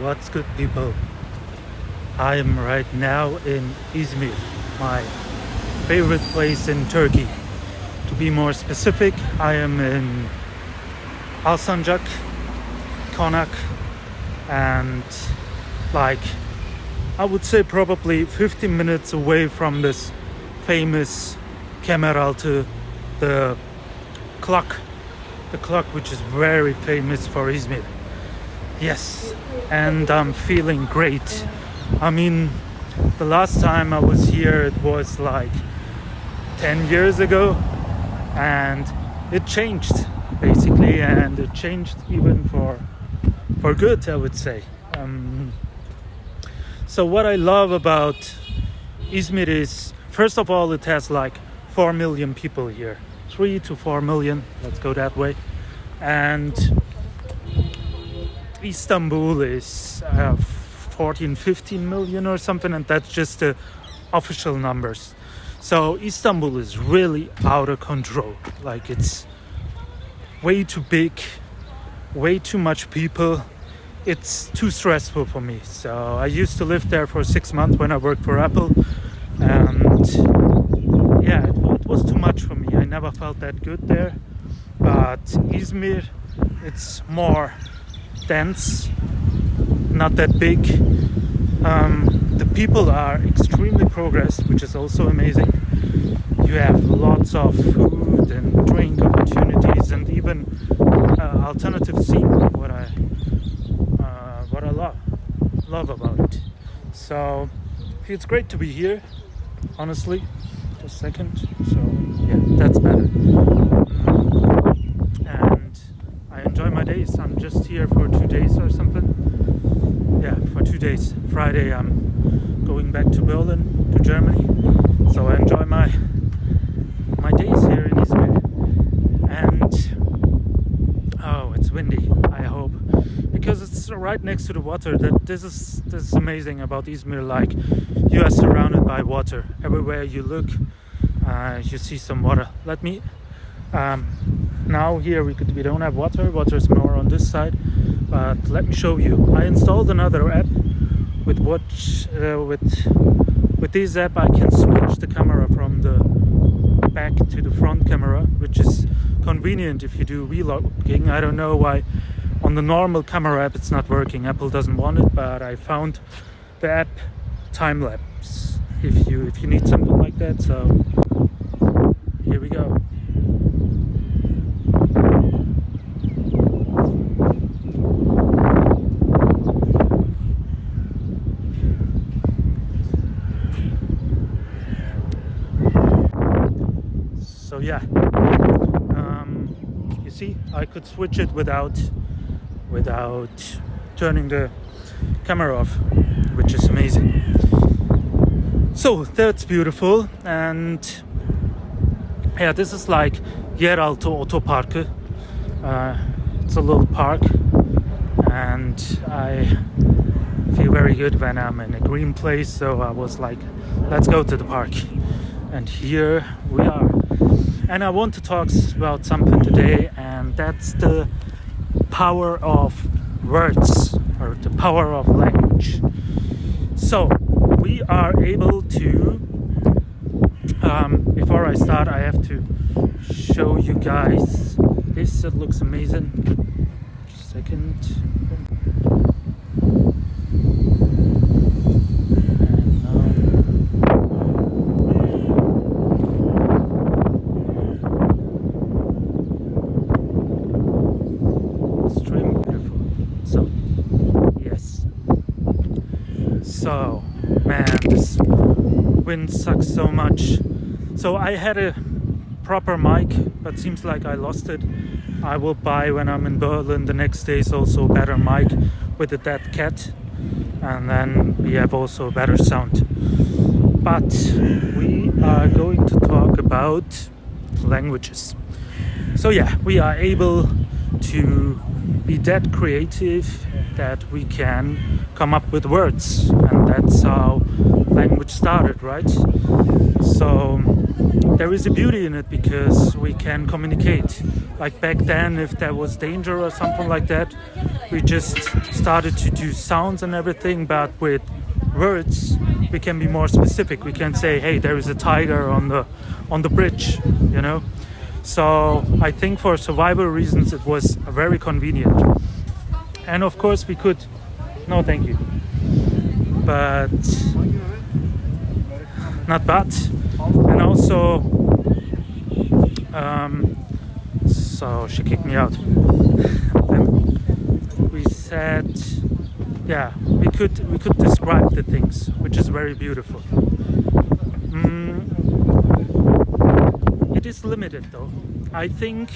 What's good, people? I am right now in Izmir, my favorite place in Turkey. To be more specific, I am in Alsancak, Konak, and like I would say probably 15 minutes away from this famous Kemeraltı, the clock, which is very famous for Izmir. Yes, and I'm feeling great. I mean, the last time I was here, it was like 10 years ago, and it changed basically, and it changed even for good, I would say. So what I love about Izmir is, first of all, it has like 4 million people here, 3 to 4 million, let's go that way. And Istanbul is 14, 15 million or something, and that's just the official numbers. So Istanbul is really out of control. Like, it's way too big, way too much people. It's too stressful for me. So I used to live there for 6 months when I worked for Apple, and yeah, it was too much for me. I never felt that good there. But Izmir, it's more dense, not that big. The people are extremely progressed, which is also amazing. You have lots of food and drink opportunities, and even alternative scene. What I love about it. So it's great to be here. Honestly, just a second. So yeah, that's better. And I enjoy my days. I'm just here for 2 days or something. Yeah, for 2 days. Friday I'm going back to Berlin, to Germany. So I enjoy my days here in Izmir. And oh, it's windy, I hope, because it's right next to the water. This is amazing about Izmir. Like, you are surrounded by water. Everywhere you look, you see some water. Now here we don't have water. Water is more on this side. But let me show you. I installed another app with this app. I can switch the camera from the back to the front camera, which is convenient if you do vlogging. I don't know why on the normal camera app it's not working. Apple doesn't want it, but I found the app time lapse if you need something like that. So here we go. So yeah, you see, I could switch it without turning the camera off, which is amazing. So that's beautiful. And yeah, this is like Yeraltı Otoparkı. It's a little park, and I feel very good when I'm in a green place. So I was like, let's go to the park. And here we are. And I want to talk about something today, and that's the power of words, or the power of language. So we are able to, before I start, I have to show you guys this. It looks amazing. Just a second. So, man, this wind sucks so much. So I had a proper mic, but seems like I lost it. I will buy, when I'm in Berlin the next day, is also a better mic with a dead cat, and then we have also better sound. But we are going to talk about languages. So yeah, we are able to be that creative that we can come up with words, and that's how language started, right? So there is a beauty in it, because we can communicate Like back then, if there was danger or something like that, we just started to do sounds and everything. But with words, we can be more specific. We can say, "Hey, there is a tiger on the bridge," you know. So I think for survival reasons, it was very convenient. And of course, we could. No, thank you. But not bad. And also, so she kicked me out. And we said, yeah, we could describe the things, which is very beautiful. It is limited, though. I think,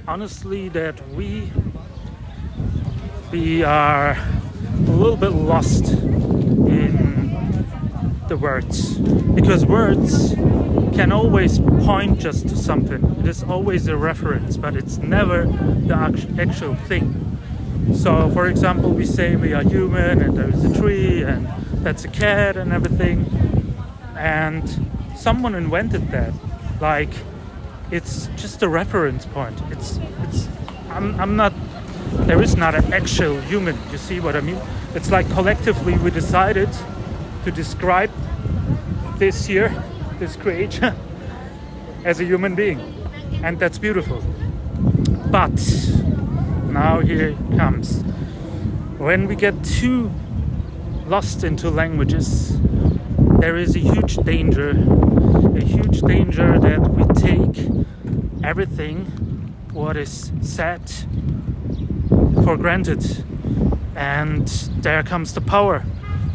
honestly, that we are a little bit lost in the words, because words can always point just to something. It is always a reference, but it's never the actual thing. So for example, we say we are human and there is a tree and that's a cat and everything, and someone invented that. Like, it's just a reference point. I'm not, there is not an actual human, you see what I mean? It's like collectively we decided to describe this creature as a human being, and that's beautiful. But now here it comes. When we get too lost into languages, there is a huge danger that we take everything what is said for granted, and there comes the power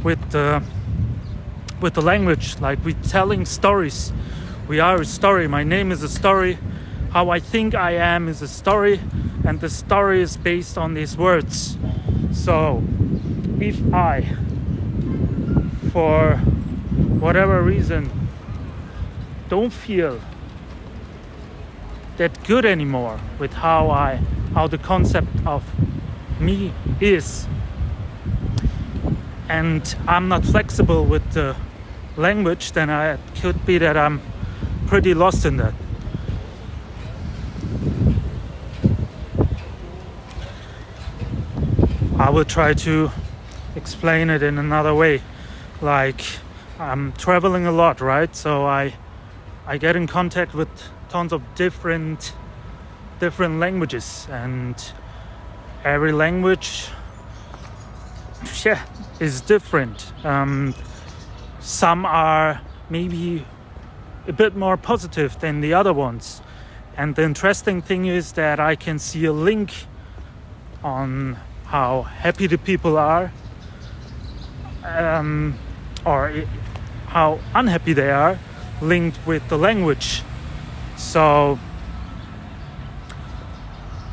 with the language. Like, we telling stories. We are a story. My name is a story. How I think I am is a story, and the story is based on these words. So if I, for whatever reason, don't feel that good anymore with how the concept of me is, and I'm not flexible with the language, then it could be that I'm pretty lost in that. I will try to explain it in another way. Like, I'm traveling a lot, right? So I get in contact with tons of different languages, and every language, is different. Some are maybe a bit more positive than the other ones, and the interesting thing is that I can see a link on how happy the people are, or how unhappy they are, linked with the language. So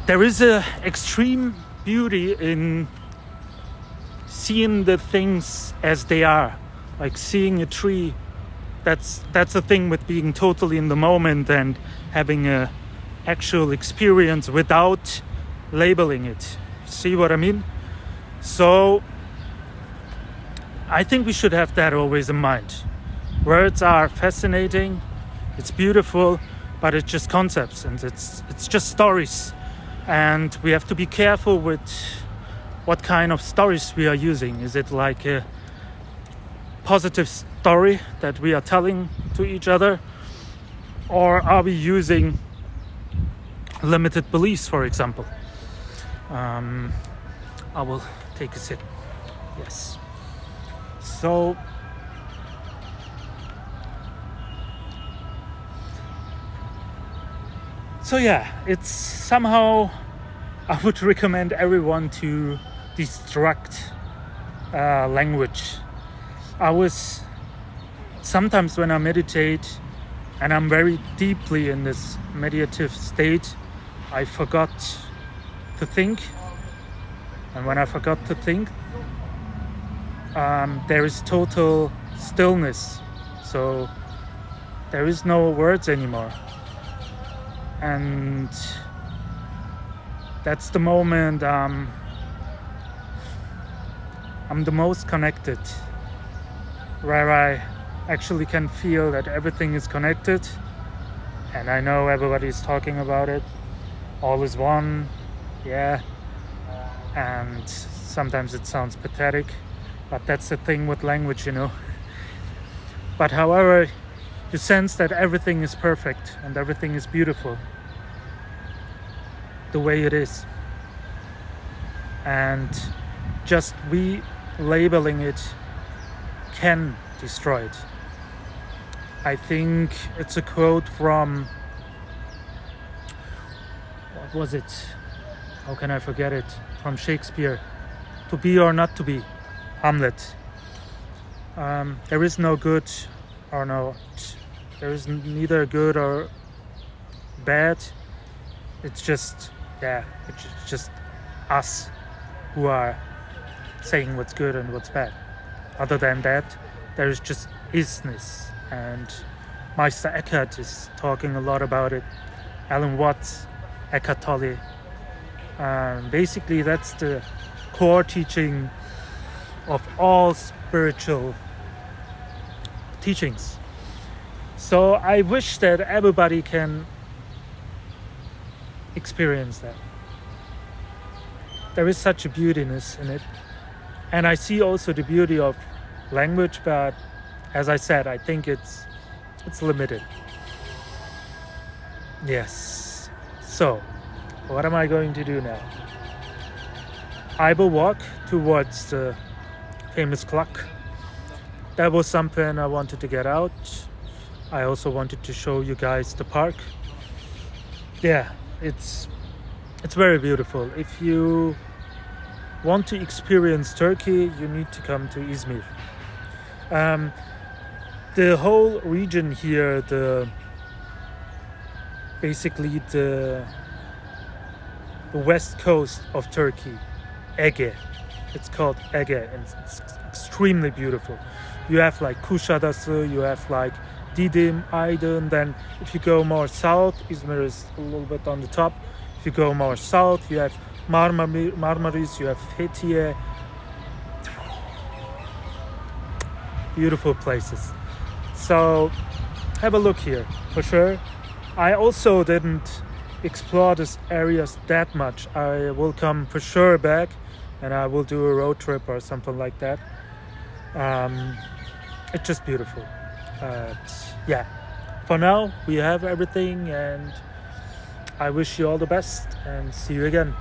there is a extreme beauty in seeing the things as they are. Like seeing a tree, that's the thing with being totally in the moment and having a actual experience without labeling it. See what I mean? So I think we should have that always in mind. Words are fascinating, it's beautiful, but it's just concepts, and it's just stories. And we have to be careful with what kind of stories we are using. Is it like a positive story that we are telling to each other, or are we using limited beliefs, for example? I will take a sip. Yes. So yeah, it's somehow, I would recommend everyone to destruct language. I was sometimes, when I meditate and I'm very deeply in this meditative state, I forgot to think. And when I forgot to think, there is total stillness. So there is no words anymore. And that's the moment I'm the most connected, where I actually can feel that everything is connected, and I know everybody's talking about it, all is one, yeah, and sometimes it sounds pathetic, but that's the thing with language, you know. But however, you sense that everything is perfect and everything is beautiful the way it is, and just relabeling it can destroy it. I think it's a quote from, what was it? How can I forget it? From Shakespeare. To be or not to be. Hamlet. There is no good or no. There is neither good or bad. It's just, it's just us who are saying what's good and what's bad. Other than that, there is just isness. And Meister Eckhart is talking a lot about it. Alan Watts, Eckhart Tolle. Basically, that's the core teaching of all spiritual teachings. So I wish that everybody can experience that. There is such a beautiness in it. And I see also the beauty of language, but as I said, I think it's limited. Yes. So, what am I going to do now? I will walk towards the famous clock. That was something I wanted to get out. I also wanted to show you guys the park. Yeah, it's very beautiful. If you want to experience Turkey, you need to come to Izmir. The whole region here, basically the west coast of Turkey, Ege. It's called Ege, and it's extremely beautiful. You have like Kuşadası, you have like Didim, Aydın. Then if you go more south, Izmir is a little bit on the top. If you go more south, you have Marmaris, you have Fethiye. Beautiful places. So have a look here for sure. I also didn't explore these areas that much. I will come for sure back and I will do a road trip or something like that. It's just beautiful. Yeah, for now we have everything, and I wish you all the best and see you again.